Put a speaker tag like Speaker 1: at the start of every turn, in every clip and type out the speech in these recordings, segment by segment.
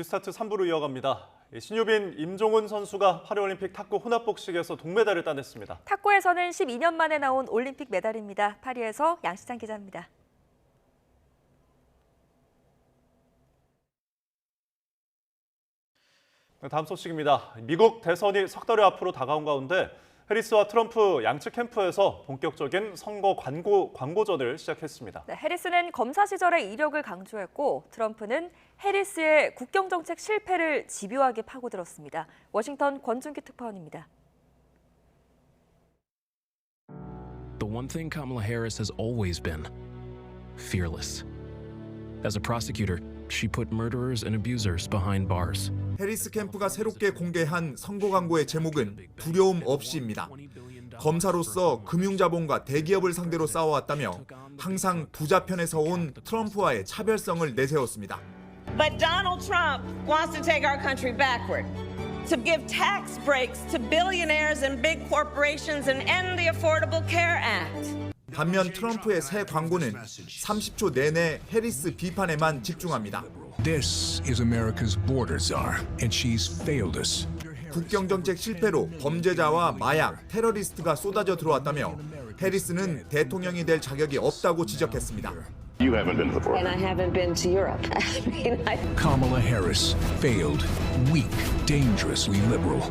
Speaker 1: 뉴스타트 3부로 이어갑니다. 신유빈, 임종훈 선수가 파리올림픽 탁구 혼합복식에서 동메달을 따냈습니다.
Speaker 2: 탁구에서는 12년 만에 나온 올림픽 메달입니다. 파리에서 양시장 기자입니다.
Speaker 1: 다음 소식입니다. 미국 대선이 석 달여 앞으로 다가온 가운데 해리스와 트럼프 양측 캠프에서 본격적인 선거 광고전을 시작했습니다.
Speaker 2: 네, 해리스는 검사 시절의 이력을 강조했고 트럼프는 해리스의 국경정책 실패를 집요하게 파고들었습니다. 워싱턴 권준기 특파원입니다.
Speaker 3: The one thing Kamala Harris has always been, fearless. As a prosecutor, she put murderers and abusers behind bars.
Speaker 4: 해리스 캠프가 새롭게 공개한 선거 광고의 제목은 두려움 없이입니다. 검사로서 금융자본과 대기업을 상대로 싸워왔다며 항상 부자 편에 서온 트럼프와의 차별성을 내세웠습니다.
Speaker 5: But Donald Trump wants to take our country backward, to give tax breaks to billionaires and big corporations and end the Affordable Care Act.
Speaker 4: 반면 트럼프의 새 광고는 30초 내내 해리스 비판에만 집중합니다.
Speaker 6: This is America's border czar, and she's failed us.
Speaker 4: 국경정책 실패로 범죄자와 마약, 테러리스트가 쏟아져 들어왔다며 해리스는 대통령이 될 자격이 없다고 지적했습니다.
Speaker 7: You haven't been to the border.
Speaker 5: And I haven't been to Europe.
Speaker 6: Kamala Harris failed, weak, dangerously liberal.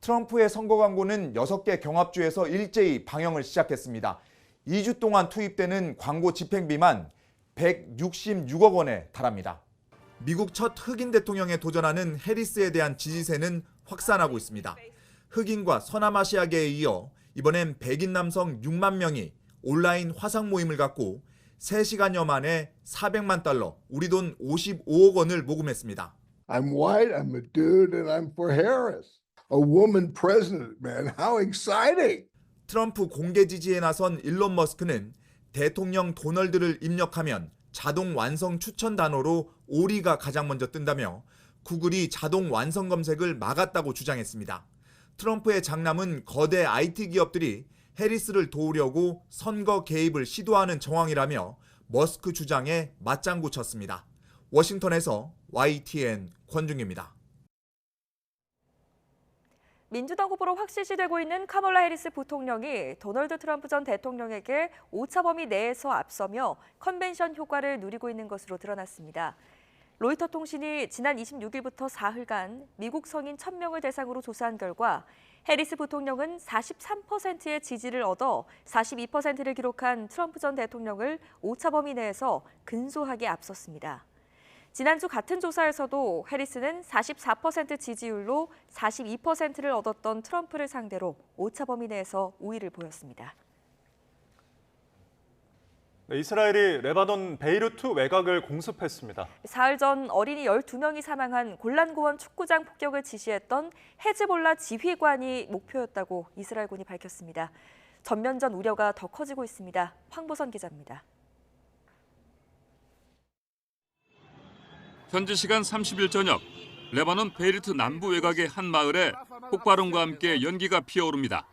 Speaker 4: 트럼프의 선거 광고는 6개 경합주에서 일제히 방영을 시작했습니다. 2주 동안 투입되는 광고 집행비만 166억 원에 달합니다. 미국 첫 흑인 대통령에 도전하는 해리스에 대한 지지세는 확산하고 있습니다. 흑인과 서남아시아계에 이어 이번엔 백인 남성 6만 명이 온라인 화상 모임을 갖고 3시간여 만에 400만 달러, 우리 돈 55억 원을 모금했습니다.
Speaker 8: I'm white, I'm a dude, and I'm for Harris. A woman president, man. How exciting!
Speaker 4: 트럼프 공개 지지에 나선 일론 머스크는 대통령 도널드를 입력하면 자동 완성 추천 단어로 오리가 가장 먼저 뜬다며 구글이 자동 완성 검색을 막았다고 주장했습니다. 트럼프의 장남은 거대 IT 기업들이 해리스를 도우려고 선거 개입을 시도하는 정황이라며 머스크 주장에 맞장구 쳤습니다. 워싱턴에서 YTN 권중기입니다.
Speaker 2: 민주당 후보로 확실시되고 있는 카멀라 해리스 부통령이 도널드 트럼프 전 대통령에게 오차범위 내에서 앞서며 컨벤션 효과를 누리고 있는 것으로 드러났습니다. 로이터 통신이 지난 26일부터 사흘간 미국 성인 1000명을 대상으로 조사한 결과 해리스 부통령은 43%의 지지를 얻어 42%를 기록한 트럼프 전 대통령을 오차범위 내에서 근소하게 앞섰습니다. 지난주 같은 조사에서도 해리스는 44% 지지율로 42%를 얻었던 트럼프를 상대로 오차범위 내에서 우위를 보였습니다.
Speaker 1: 네, 이스라엘이 레바논 베이루트 외곽을 공습했습니다.
Speaker 2: 사흘 전 어린이 12명이 사망한 골란 고원 축구장 폭격을 지시했던 헤즈볼라 지휘관이 목표였다고 이스라엘군이 밝혔습니다. 전면전 우려가 더 커지고 있습니다. 황보선 기자입니다.
Speaker 9: 현지 시간 30일 저녁, 레바논 베이루트 남부 외곽의 한 마을에 폭발음과 함께 연기가 피어오릅니다.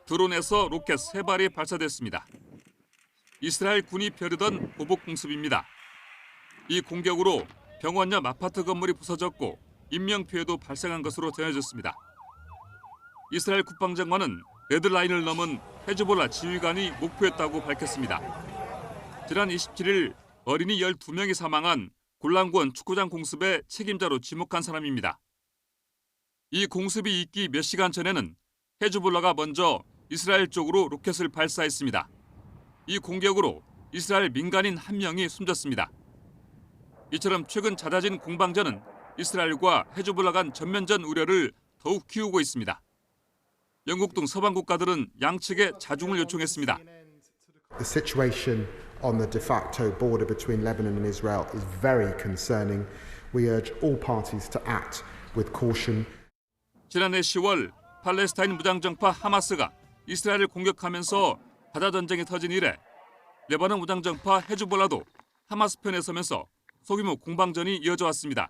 Speaker 9: 드론에서 로켓 3발이 발사됐습니다. 이스라엘 군이 벼르던 보복 공습입니다. 이 공격으로 병원 옆 아파트 건물이 부서졌고 인명피해도 발생한 것으로 전해졌습니다. 이스라엘 국방장관은 레드라인을 넘은 헤즈볼라 지휘관이 목표였다고 밝혔습니다. 지난 27일 어린이 12명이 사망한 골란고원 축구장 공습의 책임자로 지목한 사람입니다. 이 공습이 있기 몇 시간 전에는 헤즈볼라가 먼저 이스라엘 쪽으로 로켓을 발사했습니다. 이 공격으로 이스라엘 민간인 1명이 숨졌습니다. 이처럼 최근 잦아진 공방전은 이스라엘과 헤즈볼라 간 전면전 우려를 더욱 키우고 있습니다. 영국 등 서방 국가들은 양측에 자중을 요청했습니다.
Speaker 10: The situation on the de facto border between Lebanon and Israel is very concerning. We urge all parties to act with caution.
Speaker 9: 지난해 10월 팔레스타인 무장정파 하마스가 이스라엘을 공격하면서 가자 전쟁이 터진 이래 레바논 무장정파 헤즈볼라도 하마스 편에 서면서 소규모 공방전이 이어져 왔습니다.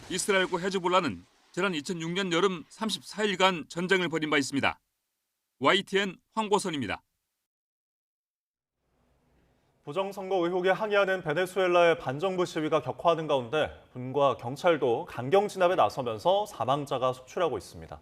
Speaker 9: 이스라엘과 헤즈볼라는 지난 2006년 여름 34일간 전쟁을 벌인 바 있습니다. YTN 황보선입니다.
Speaker 1: 부정선거 의혹에 항의하는 베네수엘라의 반정부 시위가 격화하는 가운데 군과 경찰도 강경 진압에 나서면서 사망자가 속출하고 있습니다.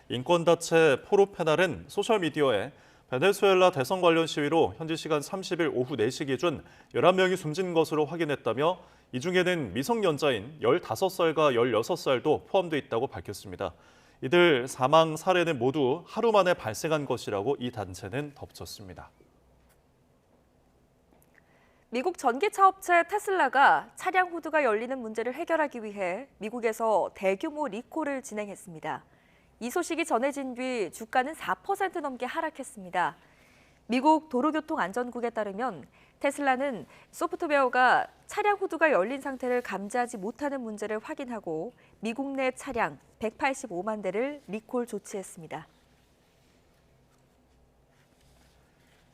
Speaker 1: 인권단체 포로페날은 소셜미디어에 베네수엘라 대선 관련 시위로 현지 시간 30일 오후 4시 기준 11명이 숨진 것으로 확인했다며 이 중에는 미성년자인 15살과 16살도 포함돼 있다고 밝혔습니다. 이들 사망 사례는 모두 하루 만에 발생한 것이라고 이 단체는 덧붙였습니다.
Speaker 2: 미국 전기차 업체 테슬라가 차량 후드가 열리는 문제를 해결하기 위해 미국에서 대규모 리콜을 진행했습니다. 이 소식이 전해진 뒤 주가는 4% 넘게 하락했습니다. 미국 도로교통안전국에 따르면 테슬라는 소프트웨어가 차량 후드가 열린 상태를 감지하지 못하는 문제를 확인하고 미국 내 차량 185만 대를 리콜 조치했습니다.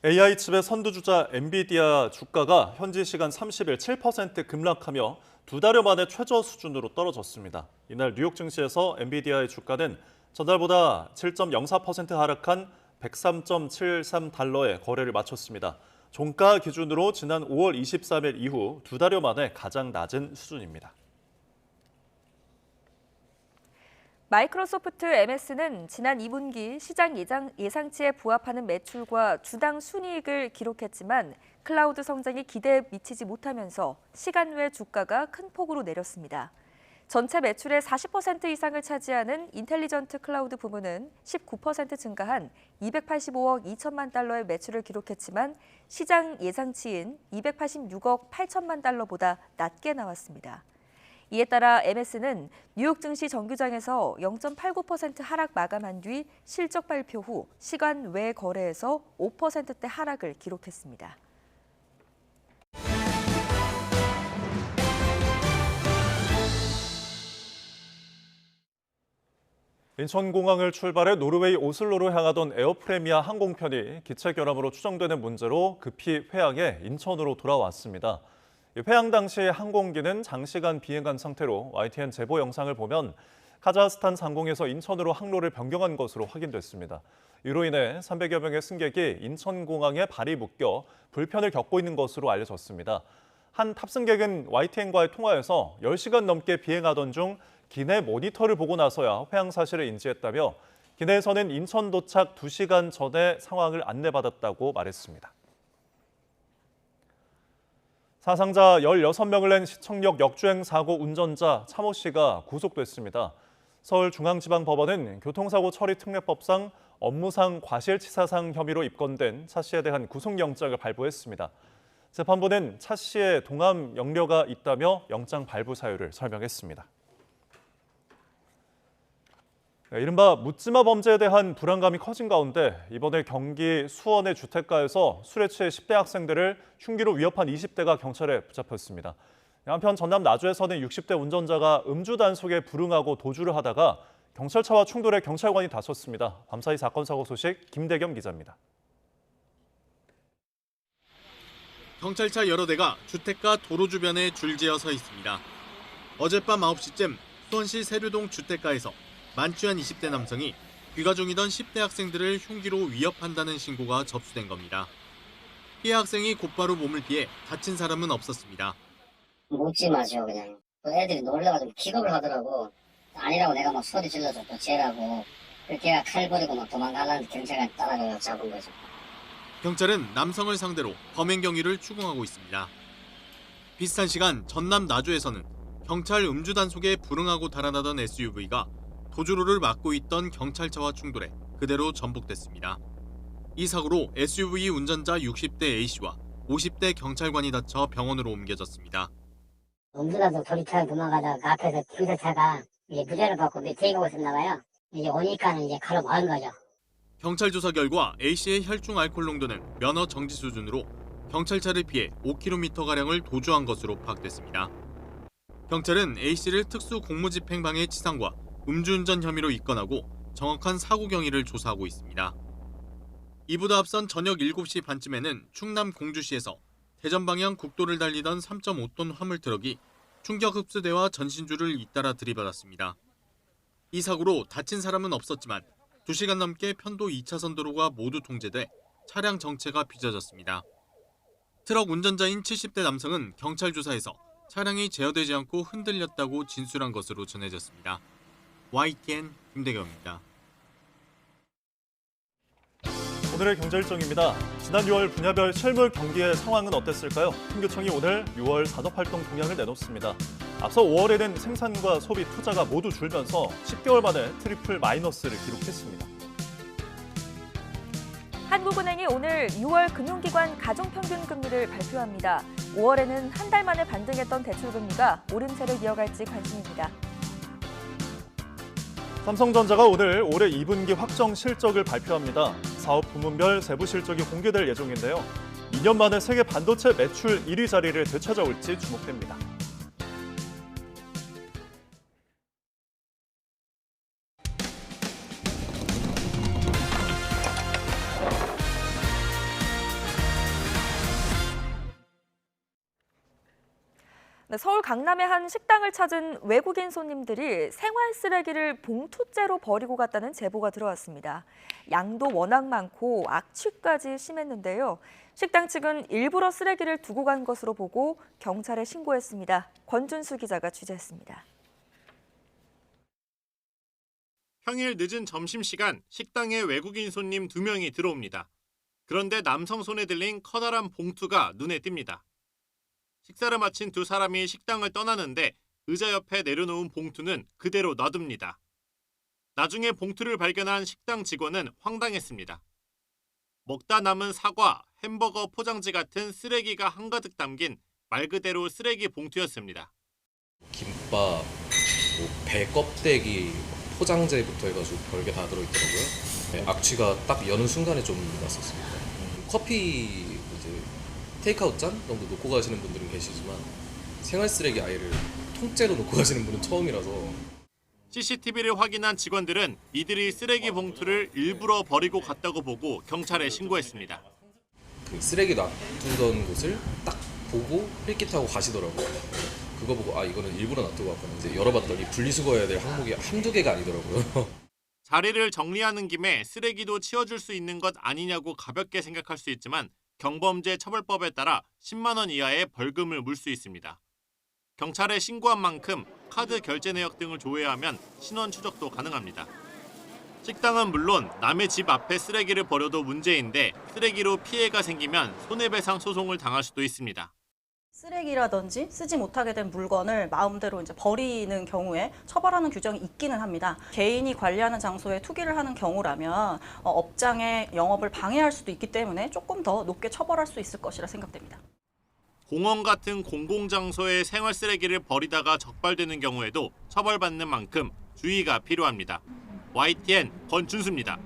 Speaker 1: AI 칩의 선두주자 엔비디아 주가가 현지 시간 30일 7% 급락하며 2달여 만에 최저 수준으로 떨어졌습니다. 이날 뉴욕 증시에서 엔비디아의 주가는 전날보다 7.04% 하락한 103.73달러에 거래를 마쳤습니다. 종가 기준으로 지난 5월 23일 이후 2달여 만에 가장 낮은 수준입니다.
Speaker 2: 마이크로소프트 MS는 지난 2분기 시장 예상치에 부합하는 매출과 주당 순이익을 기록했지만 클라우드 성장이 기대에 미치지 못하면서 시간 외 주가가 큰 폭으로 내렸습니다. 전체 매출의 40% 이상을 차지하는 인텔리전트 클라우드 부문은 19% 증가한 285억 2천만 달러의 매출을 기록했지만 시장 예상치인 286억 8천만 달러보다 낮게 나왔습니다. 이에 따라 MS는 뉴욕 증시 정규장에서 0.89% 하락 마감한 뒤 실적 발표 후 시간 외 거래에서 5%대 하락을 기록했습니다.
Speaker 1: 인천공항을 출발해 노르웨이 오슬로로 향하던 에어프레미아 항공편이 기체 결함으로 추정되는 문제로 급히 회항해 인천으로 돌아왔습니다. 회항 당시 항공기는 장시간 비행한 상태로 YTN 제보 영상을 보면 카자흐스탄 상공에서 인천으로 항로를 변경한 것으로 확인됐습니다. 이로 인해 300여 명의 승객이 인천공항에 발이 묶여 불편을 겪고 있는 것으로 알려졌습니다. 한 탑승객은 YTN과의 통화에서 10시간 넘게 비행하던 중 기내 모니터를 보고 나서야 회항 사실을 인지했다며 기내에서는 인천 도착 2시간 전에 상황을 안내받았다고 말했습니다. 사상자 16명을 낸 시청역 역주행 사고 운전자 차모 씨가 구속됐습니다. 서울중앙지방법원은 교통사고 처리 특례법상 업무상 과실치사상 혐의로 입건된 차 씨에 대한 구속영장을 발부했습니다. 재판부는 차 씨의 동암 역려가 있다며 영장 발부 사유를 설명했습니다. 이른바 묻지마 범죄에 대한 불안감이 커진 가운데 이번에 경기 수원의 주택가에서 술에 취해 10대 학생들을 흉기로 위협한 20대가 경찰에 붙잡혔습니다. 한편 전남 나주에서는 60대 운전자가 음주 단속에 불응하고 도주를 하다가 경찰차와 충돌해 경찰관이 다쳤습니다. 밤사이 사건 사고 소식 김대겸 기자입니다.
Speaker 7: 경찰차 여러 대가 주택가 도로 주변에 줄지어 서 있습니다. 어젯밤 9시쯤 수원시 세류동 주택가에서 만취한 20대 남성이 귀가 중이던 10대 학생들을 흉기로 위협한다는 신고가 접수된 겁니다. 피해 학생이 곧바로 몸을 피해 다친 사람은 없었습니다.
Speaker 11: 묻지 마시오 그냥. 애들이 놀래가지고 기겁을 하더라고. 아니라고 내가 막 소리 질러줬고 쟤라고. 걔가 칼 버리고 막 도망가려는데 경찰관이 따라가서 잡은 거죠.
Speaker 7: 경찰은 남성을 상대로 범행 경위를 추궁하고 있습니다. 비슷한 시간 전남 나주에서는 경찰 음주 단속에 불응하고 달아나던 SUV가 도주로를 막고 있던 경찰차와 충돌해 그대로 전복됐습니다. 이 사고로 SUV 운전자 60대 A씨와 50대 경찰관이 다쳐 병원으로 옮겨졌습니다.
Speaker 11: 음주단속 조리차를 도망가다가 그 앞에서 중대차가 이제 무죄를 받고 대기하고 있었나 봐요. 이제 오니까는 이제 칼로 막은 거죠.
Speaker 7: 경찰 조사 결과 A씨의 혈중 알코올 농도는 면허 정지 수준으로 경찰차를 피해 5km가량을 도주한 것으로 파악됐습니다. 경찰은 A씨를 특수 공무집행방해 치상과 음주운전 혐의로 입건하고 정확한 사고 경위를 조사하고 있습니다. 이보다 앞선 저녁 7시 반쯤에는 충남 공주시에서 대전 방향 국도를 달리던 3.5톤 화물 트럭이 충격 흡수대와 전신주를 잇따라 들이받았습니다. 이 사고로 다친 사람은 없었지만 2시간 넘게 편도 2차선 도로가 모두 통제돼 차량 정체가 빚어졌습니다. 트럭 운전자인 70대 남성은 경찰 조사에서 차량이 제어되지 않고 흔들렸다고 진술한 것으로 전해졌습니다. YTN 김대겸입니다.
Speaker 1: 오늘의 경제 일정입니다. 지난 6월 분야별 실물 경기의 상황은 어땠을까요? 통계청이 오늘 6월 산업활동 동향을 내놓습니다. 앞서 5월에는 생산과 소비, 투자가 모두 줄면서 10개월 만에 트리플 마이너스를 기록했습니다.
Speaker 2: 한국은행이 오늘 6월 금융기관 가중평균금리를 발표합니다. 5월에는 한 달 만에 반등했던 대출금리가 오름세를 이어갈지 관심입니다.
Speaker 1: 삼성전자가 오늘 올해 2분기 확정 실적을 발표합니다. 사업 부문별 세부 실적이 공개될 예정인데요. 2년 만에 세계 반도체 매출 1위 자리를 되찾아올지 주목됩니다.
Speaker 2: 서울 강남의 한 식당을 찾은 외국인 손님들이 생활 쓰레기를 봉투째로 버리고 갔다는 제보가 들어왔습니다. 양도 워낙 많고 악취까지 심했는데요. 식당 측은 일부러 쓰레기를 두고 간 것으로 보고 경찰에 신고했습니다. 권준수 기자가 취재했습니다.
Speaker 12: 평일 늦은 점심시간 식당에 외국인 손님 2명이 들어옵니다. 그런데 남성 손에 들린 커다란 봉투가 눈에 띕니다. 식사를 마친 두 사람이 식당을 떠나는데 의자 옆에 내려놓은 봉투는 그대로 놔둡니다. 나중에 봉투를 발견한 식당 직원은 황당했습니다. 먹다 남은 사과, 햄버거 포장지 같은 쓰레기가 한가득 담긴 말 그대로 쓰레기 봉투였습니다.
Speaker 13: 김밥, 배 껍데기, 포장재부터 해가지고 별게 다 들어있더라고요. 네, 악취가 딱 여는 순간에 좀 났었습니다. 커피 테이크아웃 잔 정도 놓고 가시는 분들은 계시지만 생활 쓰레기 아예를 통째로 놓고 가시는 분은 처음이라서.
Speaker 12: CCTV를 확인한 직원들은 이들이 쓰레기 봉투를 일부러 버리고 갔다고 보고 경찰에 신고했습니다.
Speaker 13: 그 쓰레기 놔두던 곳을 딱 보고 휠kit하고 가시더라고요. 그거 보고 아 이거는 일부러 놔두고 갔구나. 이제 열어봤더니 분리수거해야 될 항목이 한두 개가 아니더라고요.
Speaker 12: 자리를 정리하는 김에 쓰레기도 치워줄 수 있는 것 아니냐고 가볍게 생각할 수 있지만 경범죄 처벌법에 따라 10만 원 이하의 벌금을 물 수 있습니다. 경찰에 신고한 만큼 카드 결제 내역 등을 조회하면 신원 추적도 가능합니다. 식당은 물론 남의 집 앞에 쓰레기를 버려도 문제인데 쓰레기로 피해가 생기면 손해배상 소송을 당할 수도 있습니다.
Speaker 14: 쓰레기라든지 쓰지 못하게 된 물건을 마음대로 이제 버리는 경우에 처벌하는 규정이 있기는 합니다. 개인이 관리하는 장소에 투기를 하는 경우라면 업장의 영업을 방해할 수도 있기 때문에 조금 더 높게 처벌할 수 있을 것이라 생각됩니다.
Speaker 12: 공원 같은 공공장소에 생활 쓰레기를 버리다가 적발되는 경우에도 처벌받는 만큼 주의가 필요합니다. YTN 권준수입니다.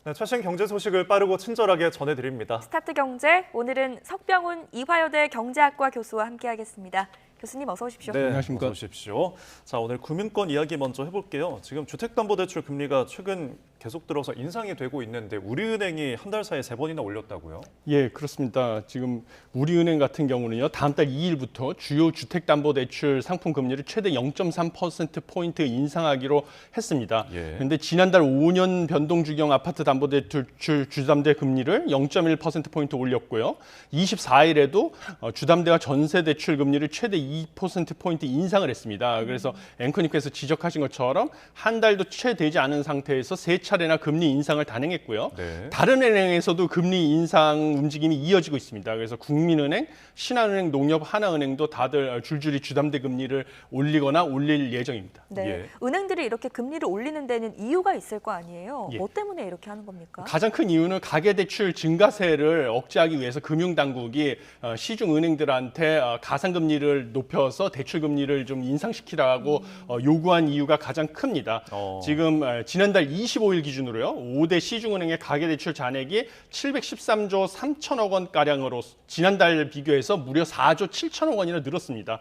Speaker 1: 네, 최신 경제 소식을 빠르고 친절하게 전해드립니다.
Speaker 2: 스타트 경제, 오늘은 석병훈 이화여대 경제학과 교수와 함께하겠습니다. 교수님 어서 오십시오.
Speaker 1: 네, 안녕하십니까. 어서 오십시오. 자, 오늘 금융권 이야기 먼저 해볼게요. 지금 주택담보대출 금리가 최근 계속 들어서 인상이 되고 있는데 우리은행이 한 달 사이에 3번이나 올렸다고요?
Speaker 15: 예, 그렇습니다. 지금 우리은행 같은 경우는요, 다음 달 2일부터 주요 주택담보대출 상품 금리를 최대 0.3%포인트 인상하기로 했습니다. 그런데 지난달 5년 변동주경 아파트 담보대출 주담대 금리를 0.1%포인트 올렸고요. 24일에도 주담대와 전세대출 금리를 최대 2%포인트 인상을 했습니다. 그래서 앵커님께서 지적하신 것처럼 한 달도 채 되지 않은 상태에서 3차례나 금리 인상을 단행했고요. 네. 다른 은행에서도 금리 인상 움직임이 이어지고 있습니다. 그래서 국민은행, 신한은행, 농협, 하나은행도 다들 줄줄이 주담대 금리를 올리거나 올릴 예정입니다.
Speaker 2: 네, 예. 은행들이 이렇게 금리를 올리는 데는 이유가 있을 거 아니에요? 예. 뭐 때문에 이렇게 하는 겁니까?
Speaker 15: 가장 큰 이유는 가계대출 증가세를 억제하기 위해서 금융당국이 시중은행들한테 가상금리를 높여서 대출금리를 좀 인상시키라고 요구한 이유가 가장 큽니다. 지금 지난달 25일 오늘 기준으로요. 5대 시중은행의 가계대출 잔액이 713조 3천억 원가량으로 지난달 비교해서 무려 4조 7천억 원이나 늘었습니다.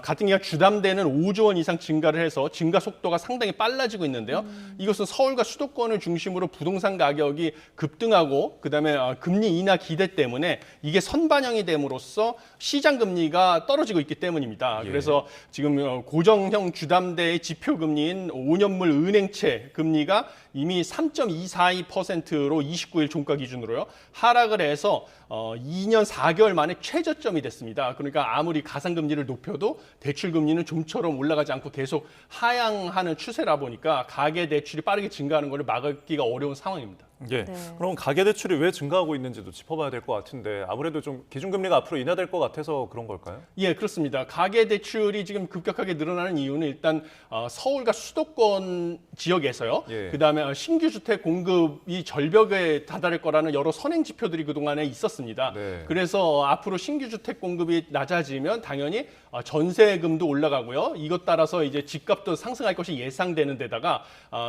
Speaker 15: 같은 기간 주담대는 5조 원 이상 증가를 해서 증가 속도가 상당히 빨라지고 있는데요. 이것은 서울과 수도권을 중심으로 부동산 가격이 급등하고 그다음에 금리 인하 기대 때문에 이게 선반영이 됨으로써 시장 금리가 떨어지고 있기 때문입니다. 그래서 지금 고정형 주담대의 지표 금리인 5년물 은행채 금리가 이미 3.242%로 29일 종가 기준으로요. 하락을 해서 2년 4개월 만에 최저점이 됐습니다. 그러니까 아무리 가상금리를 높여도 대출금리는 좀처럼 올라가지 않고 계속 하향하는 추세라 보니까 가계대출이 빠르게 증가하는 것을 막기가 어려운 상황입니다.
Speaker 1: 예. 그럼 가계대출이 왜 증가하고 있는지도 짚어봐야 될 것 같은데 아무래도 좀 기준금리가 앞으로 인하될 것 같아서 그런 걸까요?
Speaker 15: 예, 그렇습니다. 가계대출이 지금 급격하게 늘어나는 이유는 일단 서울과 수도권 지역에서요. 그다음에 신규 주택 공급이 절벽에 다다를 거라는 여러 선행 지표들이 그동안에 있었습니다. 그래서 앞으로 신규 주택 공급이 낮아지면 당연히 전세금도 올라가고요. 이것 따라서 이제 집값도 상승할 것이 예상되는 데다가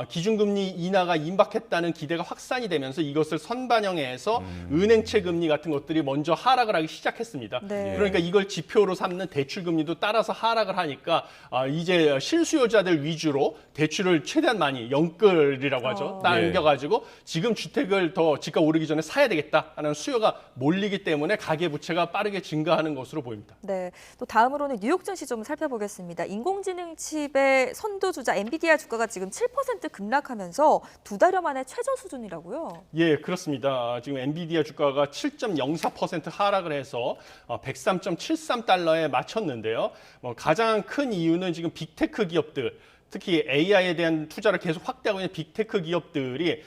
Speaker 15: 기준금리 인하가 임박했다는 기대가 확산이 되면서 이것을 선반영해서 은행채 금리 같은 것들이 먼저 하락을 하기 시작했습니다. 그러니까 이걸 지표로 삼는 대출 금리도 따라서 하락을 하니까 이제 실수요자들 위주로 대출을 최대한 많이 영끌이라고 하죠. 당겨가지고 지금 주택을 더 집값 오르기 전에 사야 되겠다라는 수요가 몰리기 때문에 가계부채가 빠르게 증가하는 것으로 보입니다.
Speaker 2: 네, 또 다음으로는 뉴욕 증시 좀 살펴보겠습니다. 인공지능 칩의 선두주자 엔비디아 주가가 지금 7% 급락하면서 2달여 만에 최저 수준이라고요?
Speaker 15: 예, 그렇습니다. 지금 엔비디아 주가가 7.04% 하락을 해서 103.73달러에 맞췄는데요. 가장 큰 이유는 지금 빅테크 기업들, 특히 AI에 대한 투자를 계속 확대하고 있는 빅테크 기업들이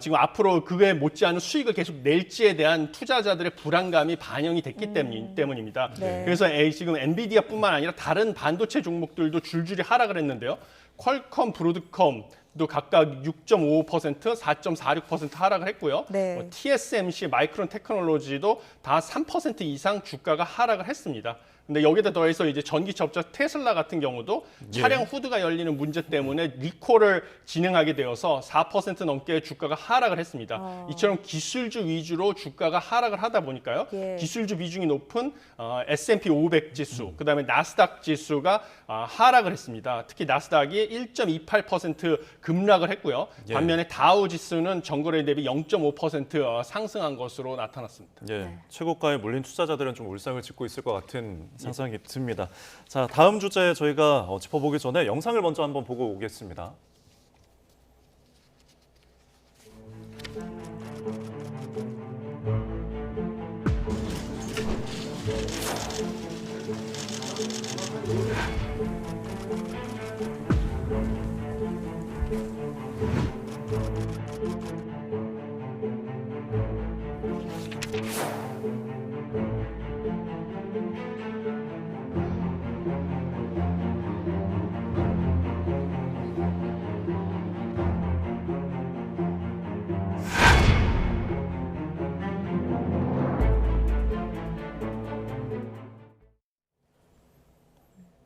Speaker 15: 지금 앞으로 그에 못지않은 수익을 계속 낼지에 대한 투자자들의 불안감이 반영이 됐기 때문입니다. 그래서 지금 엔비디아뿐만 아니라 다른 반도체 종목들도 줄줄이 하락을 했는데요. 퀄컴, 브로드컴도 각각 6.55%, 4.46% 하락을 했고요. TSMC, 마이크론 테크놀로지도 다 3% 이상 주가가 하락을 했습니다. 근데 여기다 더해서 이제 전기차 업체 테슬라 같은 경우도 차량 후드가 열리는 문제 때문에 리콜을 진행하게 되어서 4% 넘게 주가가 하락을 했습니다. 이처럼 기술주 위주로 주가가 하락을 하다 보니까요. 기술주 비중이 높은 S&P 500 지수, 그다음에 나스닥 지수가 하락을 했습니다. 특히 나스닥이 1.28% 급락을 했고요. 반면에 다우 지수는 전거래 대비 0.5% 상승한 것으로 나타났습니다.
Speaker 1: 최고가에 몰린 투자자들은 좀 울상을 짓고 있을 것 같은 상상이 듭니다. 자, 다음 주제 저희가 짚어보기 전에 영상을 먼저 한번 보고 오겠습니다.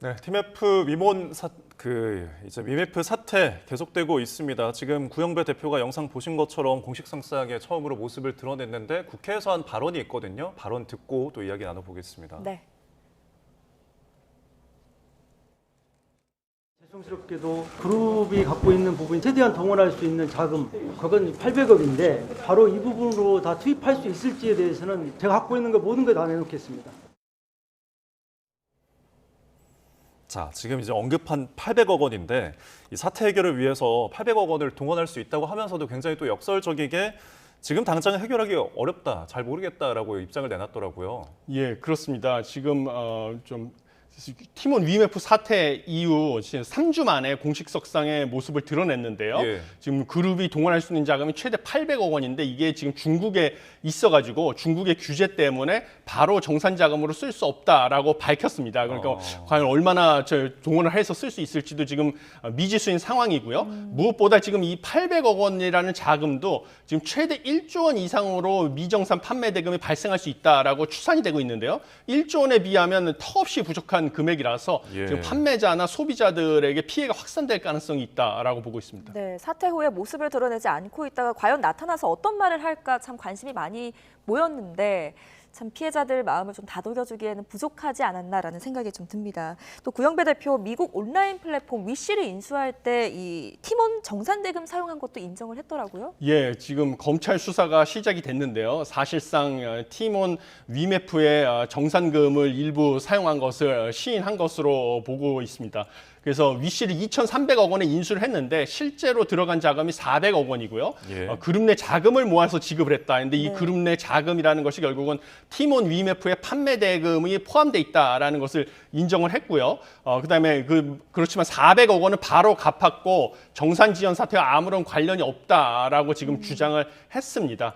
Speaker 1: 네, TMF 위메프 사태 계속되고 있습니다. 지금 구영배 대표가 영상 보신 것처럼 공식 상상에 처음으로 모습을 드러냈는데 국회에서 한 발언이 있거든요. 발언 듣고 또 이야기 나눠보겠습니다.
Speaker 16: 네. 죄송스럽게도 그룹이 갖고 있는 부분이 최대한 동원할 수 있는 자금, 그건 800억인데 바로 이 부분으로 다 투입할 수 있을지에 대해서는 제가 갖고 있는 거 모든 걸 다 내놓겠습니다.
Speaker 1: 자, 지금 이제 언급한 800억 원인데 이 사태 해결을 위해서 800억 원을 동원할 수 있다고 하면서도 굉장히 또 역설적이게 지금 당장 해결하기 어렵다, 잘 모르겠다라고 입장을 내놨더라고요.
Speaker 15: 예, 그렇습니다. 지금 좀 팀원 위메프 사태 이후 지금 3주 만에 공식석상의 모습을 드러냈는데요. 지금 그룹이 동원할 수 있는 자금이 최대 800억 원인데 이게 지금 중국에 있어가지고 중국의 규제 때문에 바로 정산 자금으로 쓸 수 없다라고 밝혔습니다. 그러니까 과연 얼마나 동원을 해서 쓸 수 있을지도 지금 미지수인 상황이고요. 무엇보다 지금 이 800억 원이라는 자금도 지금 최대 1조 원 이상으로 미정산 판매 대금이 발생할 수 있다라고 추산이 되고 있는데요. 1조 원에 비하면 턱없이 부족한 부족한 금액이라서
Speaker 1: 예.
Speaker 15: 지금 판매자나 소비자들에게 피해가 확산될 가능성이 있다라고 보고 있습니다.
Speaker 2: 네, 사태 후에 모습을 드러내지 않고 있다가 과연 나타나서 어떤 말을 할까 참 관심이 많이 모였는데 참 피해자들 마음을 좀 다독여주기에는 부족하지 않았나라는 생각이 좀 듭니다. 또 구영배 대표 미국 온라인 플랫폼 위시를 인수할 때 이 팀원 정산대금 사용한 것도 인정을 했더라고요.
Speaker 15: 예, 지금 검찰 수사가 시작이 됐는데요. 사실상 팀원 위메프의 정산금을 일부 사용한 것을 시인한 것으로 보고 있습니다. 그래서 위시를 2,300억 원에 인수를 했는데 실제로 들어간 자금이 400억 원이고요.
Speaker 1: 예.
Speaker 15: 그룹 내 자금을 모아서 지급을 했다. 근데 이 그룹 내 자금이라는 것이 결국은 팀원 위메프의 판매 대금이 포함돼 있다라는 것을 인정을 했고요. 그다음에 그렇지만 400억 원은 바로 갚았고 정산 지연 사태와 아무런 관련이 없다라고 지금 주장을 했습니다.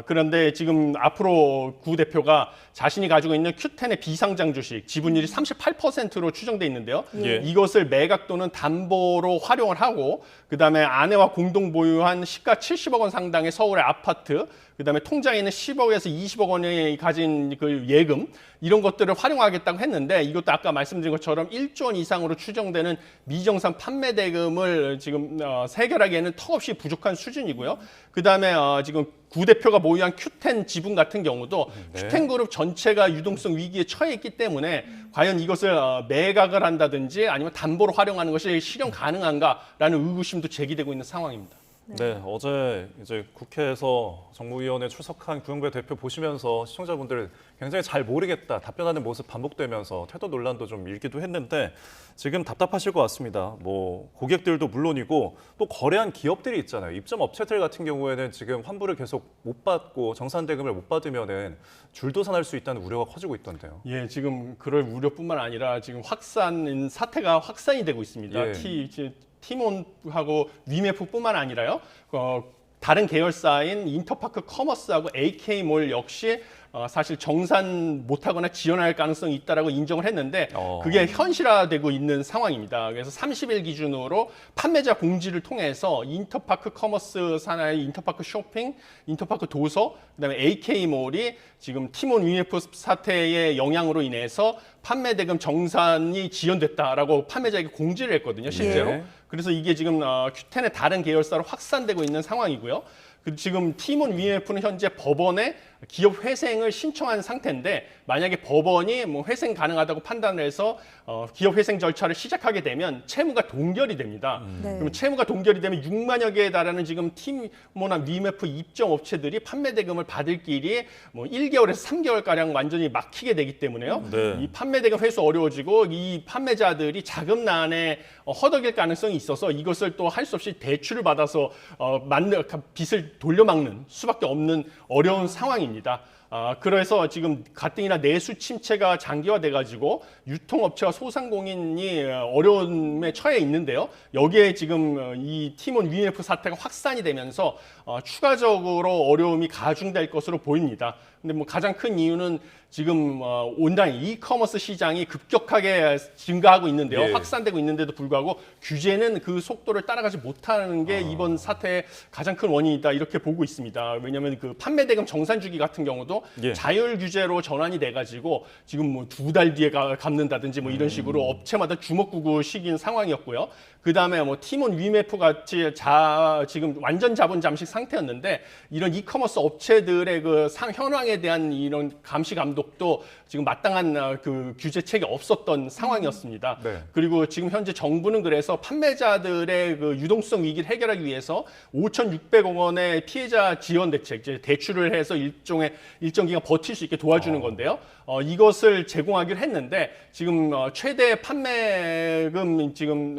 Speaker 15: 그런데 지금 앞으로 구 대표가 자신이 가지고 있는 Q10의 비상장 주식 지분율이 38%로 추정돼 있는데요.
Speaker 1: 예.
Speaker 15: 이것을 매각 또는 담보로 활용을 하고 그다음에 아내와 공동 보유한 시가 70억 원 상당의 서울의 아파트, 그다음에 통장에 있는 10억에서 20억 원이 가진 그 예금 이런 것들을 활용하겠다고 했는데 이것도 아까 말씀드린 것처럼 1조 원 이상으로 추정되는 미정산 판매 대금을 지금 해결하기에는 턱없이 부족한 수준이고요. 그다음에 지금 구 대표가 보유한 Q10 지분 같은 경우도 Q10 그룹 전체가 유동성 위기에 처해 있기 때문에 과연 이것을 매각을 한다든지 아니면 담보로 활용하는 것이 실현 가능한가라는 의구심도 제기되고 있는 상황입니다.
Speaker 1: 네, 어제 이제 국회에서 정무위원회 출석한 구영배 대표 보시면서 시청자분들 굉장히 잘 모르겠다 답변하는 모습 반복되면서 태도 논란도 좀 일기도 했는데 지금 답답하실 것 같습니다. 뭐 고객들도 물론이고 또 거래한 기업들이 있잖아요. 입점 업체들 같은 경우에는 지금 환불을 계속 못 받고 정산 대금을 못 받으면은 줄도산할 수 있다는 우려가 커지고 있던데요.
Speaker 15: 예, 지금 그럴 우려뿐만 아니라 지금 사태가 확산이 되고 있습니다.
Speaker 1: 예.
Speaker 15: 팀원하고 위메프뿐만 아니라요. 다른 계열사인 인터파크 커머스하고 AK몰 역시 사실 정산 못하거나 지연할 가능성이 있다라고 인정을 했는데 그게 현실화되고 있는 상황입니다. 그래서 30일 기준으로 판매자 공지를 통해서 인터파크 커머스 산하의 인터파크 쇼핑, 인터파크 도서, 그다음에 AK몰이 지금 팀원 위메프 사태의 영향으로 인해서 판매 대금 정산이 지연됐다라고 판매자에게 공지를 했거든요, 실제로.
Speaker 1: 예.
Speaker 15: 그래서 이게 지금 Q10의 다른 계열사로 확산되고 있는 상황이고요. 지금 팀원 위메프는 현재 법원에 기업 회생을 신청한 상태인데 만약에 법원이 뭐 회생 가능하다고 판단을 해서 기업 회생 절차를 시작하게 되면 채무가 동결이 됩니다. 그럼 채무가 동결이 되면 6만여 개에 달하는 지금 팀원이나 위메프 입점 업체들이 판매 대금을 받을 길이 뭐 1개월에서 3개월 가량 완전히 막히게 되기 때문에요. 이 판매 대금 회수 어려워지고 이 판매자들이 자금난에 허덕일 가능성이 있어서 이것을 또 할 수 없이 대출을 받아서 빚을 돌려막는 수밖에 없는 어려운 상황입니다. 그래서 지금 가뜩이나 내수 침체가 장기화돼가지고 유통업체와 소상공인이 어려움에 처해 있는데요. 여기에 지금 이 팀원 위메프 사태가 확산이 되면서 추가적으로 어려움이 가중될 것으로 보입니다. 근데 뭐 가장 큰 이유는 지금 온라인 이커머스 시장이 급격하게 증가하고 있는데요.
Speaker 1: 예.
Speaker 15: 확산되고 있는데도 불구하고 규제는 그 속도를 따라가지 못하는 게 이번 사태의 가장 큰 원인이다 이렇게 보고 있습니다. 왜냐하면 그 판매 대금 정산 주기 같은 경우도 자율 규제로 전환이 돼가지고 지금 뭐 2달 뒤에 갚는다든지 뭐 이런 식으로 업체마다 주먹구구 시기인 상황이었고요. 그 다음에 뭐 팀원 위메프 같이 지금 완전 자본 잠식 상태였는데 이런 이커머스 업체들의 그 현황에 대한 이런 감시 감독도 지금 마땅한 그 규제책이 없었던 상황이었습니다. 그리고 지금 현재 정부는 그래서 판매자들의 그 유동성 위기를 해결하기 위해서 5,600억 원의 피해자 지원 대책, 이제 대출을 해서 일정 기간 버틸 수 있게 도와주는 건데요. 이것을 제공하기로 했는데 지금 최대 판매금 지금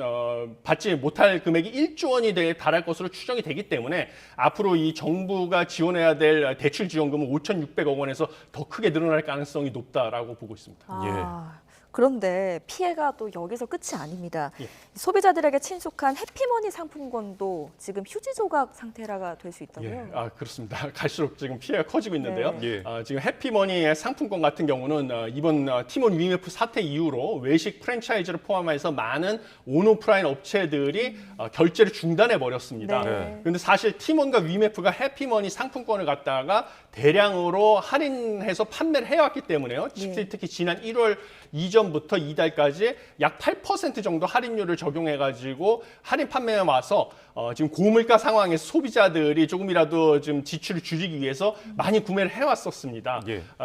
Speaker 15: 받지 못할 금액이 1조 원이 달할 것으로 추정이 되기 때문에 앞으로 이 정부가 지원해야 될 대출 지원금은 5,600억 원에서 더 크게 늘어날 가능성이 높다라고 보고 있습니다.
Speaker 2: 그런데 피해가 또 여기서 끝이 아닙니다. 소비자들에게 친숙한 해피머니 상품권도 지금 휴지 조각 상태가 될 수 있다고요?
Speaker 15: 그렇습니다. 갈수록 지금 피해가 커지고 있는데요. 지금 해피머니의 상품권 같은 경우는 이번 팀원 위메프 사태 이후로 외식 프랜차이즈를 포함해서 많은 온오프라인 업체들이 결제를 중단해 버렸습니다. 그런데 사실 팀원과 위메프가 해피머니 상품권을 갖다가 대량으로 할인해서 판매를 해왔기 때문에요. 특히 지난 1월 이전 이전부터 이달까지 약 8% 정도 할인율을 적용해가지고 할인 판매에 와서 지금 고물가 상황에서 소비자들이 조금이라도 좀 지출을 줄이기 위해서 많이 구매를 해왔었습니다.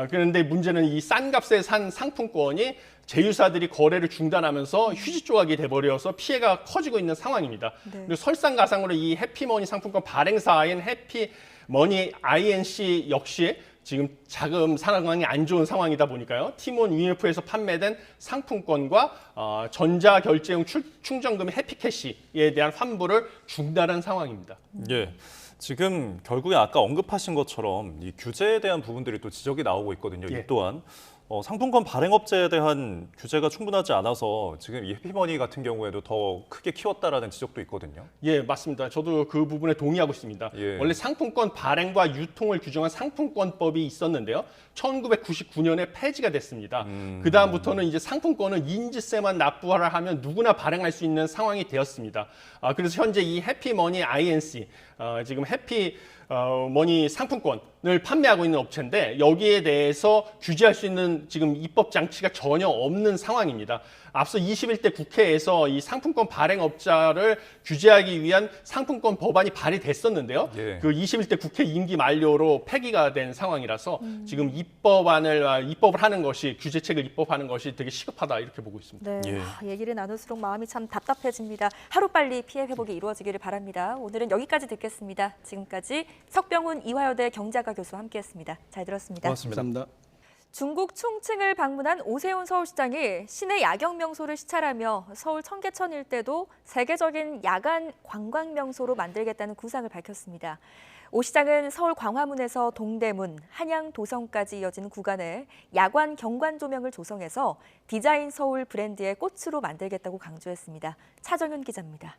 Speaker 15: 그런데 문제는 이 싼 값에 산 상품권이 제휴사들이 거래를 중단하면서 휴지 조각이 돼버려서 피해가 커지고 있는 상황입니다. 그리고 설상가상으로 이 해피머니 상품권 발행사인 해피머니 INC 역시 지금 자금 상황이 안 좋은 상황이다 보니까요. 티몬 UF에서 판매된 상품권과 전자결제용 충전금 해피캐시에 대한 환불을 중단한 상황입니다.
Speaker 1: 예. 지금 결국에 아까 언급하신 것처럼 이 규제에 대한 부분들이 또 지적이 나오고 있거든요. 이 또한 상품권 발행업체에 대한 규제가 충분하지 않아서 지금 이 해피머니 같은 경우에도 더 크게 키웠다라는 지적도 있거든요.
Speaker 15: 예, 맞습니다. 저도 그 부분에 동의하고 있습니다. 원래 상품권 발행과 유통을 규정한 상품권법이 있었는데요. 1999년에 폐지가 됐습니다. 그 다음부터는 이제 상품권은 인지세만 납부를 하면 누구나 발행할 수 있는 상황이 되었습니다. 그래서 현재 이 해피머니 INC 지금 해피머니 상품권을 판매하고 있는 업체인데 여기에 대해서 규제할 수 있는 지금 입법 장치가 전혀 없는 상황입니다. 앞서 21대 국회에서 이 상품권 발행업자를 규제하기 위한 상품권 법안이 발의됐었는데요. 그 21대 국회 임기 만료로 폐기가 된 상황이라서 지금 입법을 하는 것이 규제책을 입법하는 것이 되게 시급하다 이렇게 보고 있습니다.
Speaker 2: 네, 얘기를 나눌수록 마음이 참 답답해집니다. 하루빨리 피해 회복이 이루어지기를 바랍니다. 오늘은 여기까지 듣겠습니다. 지금까지 석병훈 이화여대 경제학과 교수와 함께했습니다. 잘 들었습니다.
Speaker 15: 고맙습니다. 감사합니다.
Speaker 2: 중국 충칭을 방문한 오세훈 서울시장이 시내 야경 명소를 시찰하며 서울 청계천 일대도 세계적인 야간 관광 명소로 만들겠다는 구상을 밝혔습니다. 오 시장은 서울 광화문에서 동대문, 한양 도성까지 이어지는 구간에 야관 경관 조명을 조성해서 디자인 서울 브랜드의 꽃으로 만들겠다고 강조했습니다. 차정윤 기자입니다.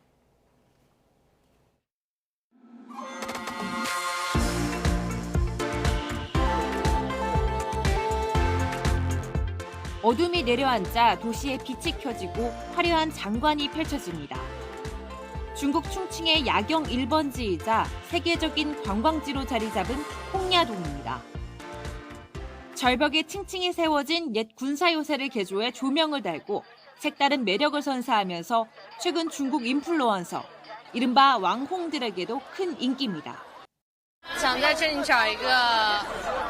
Speaker 17: 어둠이 내려앉자 도시의 빛이 켜지고 화려한 장관이 펼쳐집니다. 중국 충칭의 야경 1번지이자 세계적인 관광지로 자리 잡은 홍야동입니다. 절벽에 층층이 세워진 옛 군사요새를 개조해 조명을 달고 색다른 매력을 선사하면서 최근 중국 인플루언서, 이른바 왕홍들에게도 큰 인기입니다.
Speaker 18: 想在这里找一个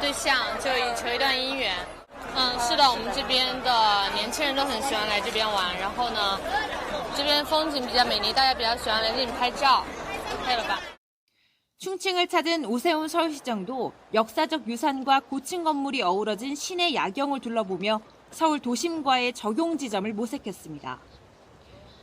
Speaker 18: 对象，就求一段姻缘。是的，我们这边的年轻人都很喜欢来这边玩，然后呢，这边风景比较美丽，大家比较喜欢来这里拍照，可以了吧？
Speaker 17: 충칭을 찾은 오세훈 서울시장도 역사적 유산과 고층 건물이 어우러진 시내 야경을 둘러보며 서울 도심과의 적용 지점을 모색했습니다.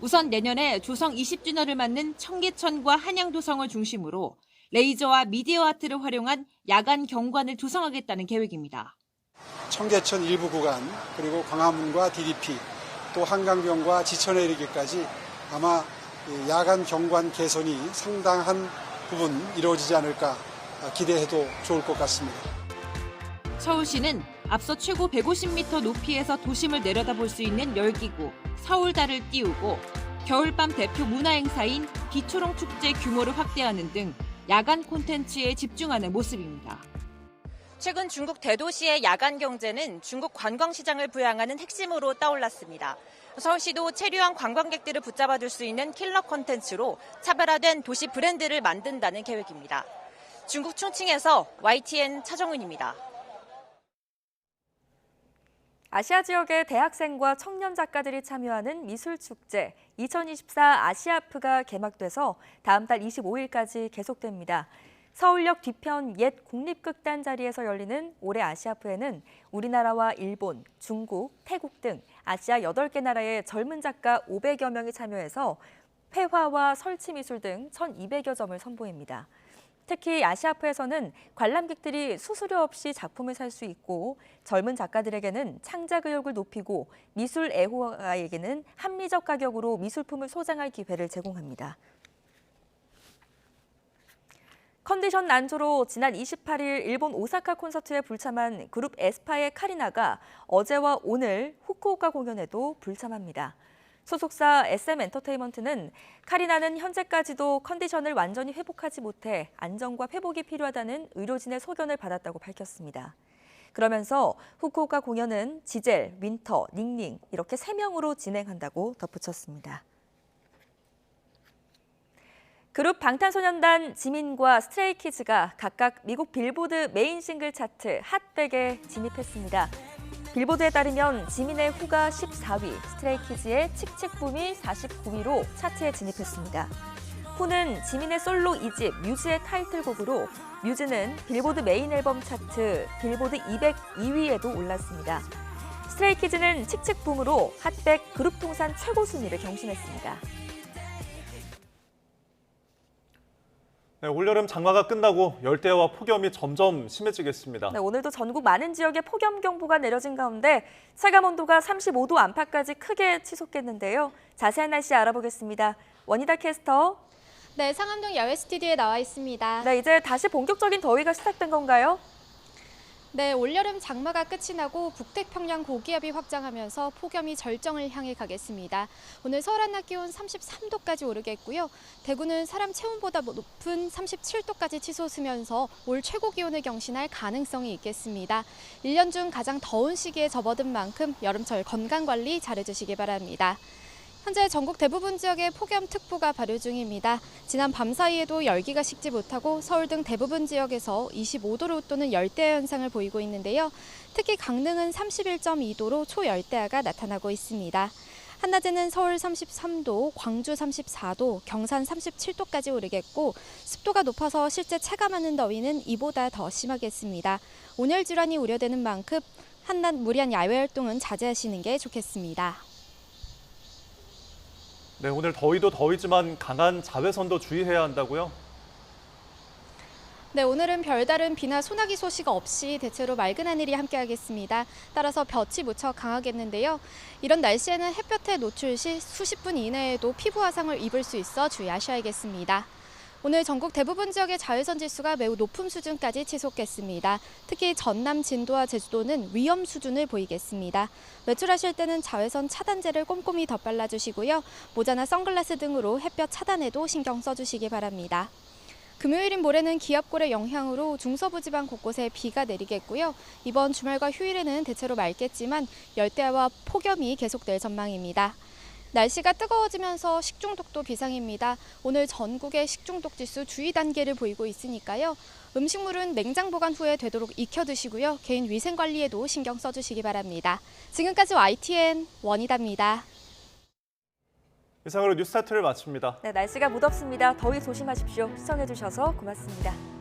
Speaker 17: 우선 내년에 조성 20주년을 맞는 청계천과 한양도성을 중심으로 레이저와 미디어 아트를 활용한 야간 경관을 조성하겠다는 계획입니다.
Speaker 19: 청계천 일부 구간, 그리고 광화문과 DDP, 또 한강변과 지천에 이르기까지 아마 야간 경관 개선이 상당한 부분 이루어지지 않을까 기대해도 좋을 것 같습니다.
Speaker 17: 서울시는 앞서 최고 150m 높이에서 도심을 내려다볼 수 있는 열기구 서울달을 띄우고 겨울밤 대표 문화행사인 비초롱축제 규모를 확대하는 등 야간 콘텐츠에 집중하는 모습입니다. 최근 중국 대도시의 야간 경제는 중국 관광시장을 부양하는 핵심으로 떠올랐습니다. 서울시도 체류한 관광객들을 붙잡아둘 수 있는 킬러 콘텐츠로 차별화된 도시 브랜드를 만든다는 계획입니다. 중국 충칭에서 YTN 차정은입니다.
Speaker 2: 아시아 지역의 대학생과 청년 작가들이 참여하는 미술축제 2024 아시아프가 개막돼서 다음 달 25일까지 계속됩니다. 서울역 뒤편 옛 국립극단 자리에서 열리는 올해 아시아프에는 우리나라와 일본, 중국, 태국 등 아시아 8개 나라의 젊은 작가 500여 명이 참여해서 회화와 설치미술 등 1,200여 점을 선보입니다. 특히 아시아프에서는 관람객들이 수수료 없이 작품을 살 수 있고 젊은 작가들에게는 창작 의욕을 높이고 미술 애호가에게는 합리적 가격으로 미술품을 소장할 기회를 제공합니다. 컨디션 난조로 지난 28일 일본 오사카 콘서트에 불참한 그룹 에스파의 카리나가 어제와 오늘 후쿠오카 공연에도 불참합니다. 소속사 SM엔터테인먼트는 카리나는 현재까지도 컨디션을 완전히 회복하지 못해 안정과 회복이 필요하다는 의료진의 소견을 받았다고 밝혔습니다. 그러면서 후쿠오카 공연은 지젤, 윈터, 닝닝 이렇게 3명으로 진행한다고 덧붙였습니다. 그룹 방탄소년단 지민과 스트레이키즈가 각각 미국 빌보드 메인 싱글 차트 핫100에 진입했습니다. 빌보드에 따르면 지민의 후가 14위, 스트레이키즈의 칙칙붐이 49위로 차트에 진입했습니다. 후는 지민의 솔로 2집 뮤즈의 타이틀곡으로 뮤즈는 빌보드 메인 앨범 차트 빌보드 202위에도 올랐습니다. 스트레이키즈는 칙칙붐으로 핫100 그룹 통산 최고 순위를 경신했습니다.
Speaker 1: 네, 올여름 장마가 끝나고 열대야와 폭염이 점점 심해지겠습니다.
Speaker 2: 네, 오늘도 전국 많은 지역에 폭염 경보가 내려진 가운데 체감 온도가 35도 안팎까지 크게 치솟겠는데요. 자세한 날씨 알아보겠습니다. 원희다 캐스터.
Speaker 20: 네, 상암동 야외 스튜디오에 나와 있습니다.
Speaker 2: 네, 이제 다시 본격적인 더위가 시작된 건가요?
Speaker 20: 네, 올여름 장마가 끝이 나고 북태평양 고기압이 확장하면서 폭염이 절정을 향해 가겠습니다. 오늘 서울 한낮 기온 33도까지 오르겠고요. 대구는 사람 체온보다 높은 37도까지 치솟으면서 올 최고 기온을 경신할 가능성이 있겠습니다. 1년 중 가장 더운 시기에 접어든 만큼 여름철 건강관리 잘해주시기 바랍니다. 현재 전국 대부분 지역에 폭염특보가 발효 중입니다. 지난 밤 사이에도 열기가 식지 못하고 서울 등 대부분 지역에서 25도를 웃도는 열대야 현상을 보이고 있는데요. 특히 강릉은 31.2도로 초열대야가 나타나고 있습니다. 한낮에는 서울 33도, 광주 34도, 경산 37도까지 오르겠고 습도가 높아서 실제 체감하는 더위는 이보다 더 심하겠습니다. 온열 질환이 우려되는 만큼 한낮 무리한 야외 활동은 자제하시는 게 좋겠습니다.
Speaker 1: 네, 오늘 더위도 더위지만 강한 자외선도 주의해야 한다고요?
Speaker 20: 네, 오늘은 별다른 비나 소나기 소식 없이 대체로 맑은 하늘이 함께하겠습니다. 따라서 볕이 무척 강하겠는데요. 이런 날씨에는 햇볕에 노출 시 수십 분 이내에도 피부 화상을 입을 수 있어 주의하셔야겠습니다. 오늘 전국 대부분 지역의 자외선 지수가 매우 높은 수준까지 치솟겠습니다. 특히 전남, 진도와 제주도는 위험 수준을 보이겠습니다. 외출하실 때는 자외선 차단제를 꼼꼼히 덧발라주시고요. 모자나 선글라스 등으로 햇볕 차단에도 신경 써주시기 바랍니다. 금요일인 모레는 기압골의 영향으로 중서부지방 곳곳에 비가 내리겠고요. 이번 주말과 휴일에는 대체로 맑겠지만 열대야와 폭염이 계속될 전망입니다. 날씨가 뜨거워지면서 식중독도 비상입니다. 오늘 전국의 식중독 지수 주의 단계를 보이고 있으니까요. 음식물은 냉장 보관 후에 되도록 익혀 드시고요. 개인 위생 관리에도 신경 써주시기 바랍니다. 지금까지 YTN 원희다입니다.
Speaker 1: 이상으로 뉴스타트를 마칩니다.
Speaker 2: 네, 날씨가 무덥습니다. 더위 조심하십시오. 시청해주셔서 고맙습니다.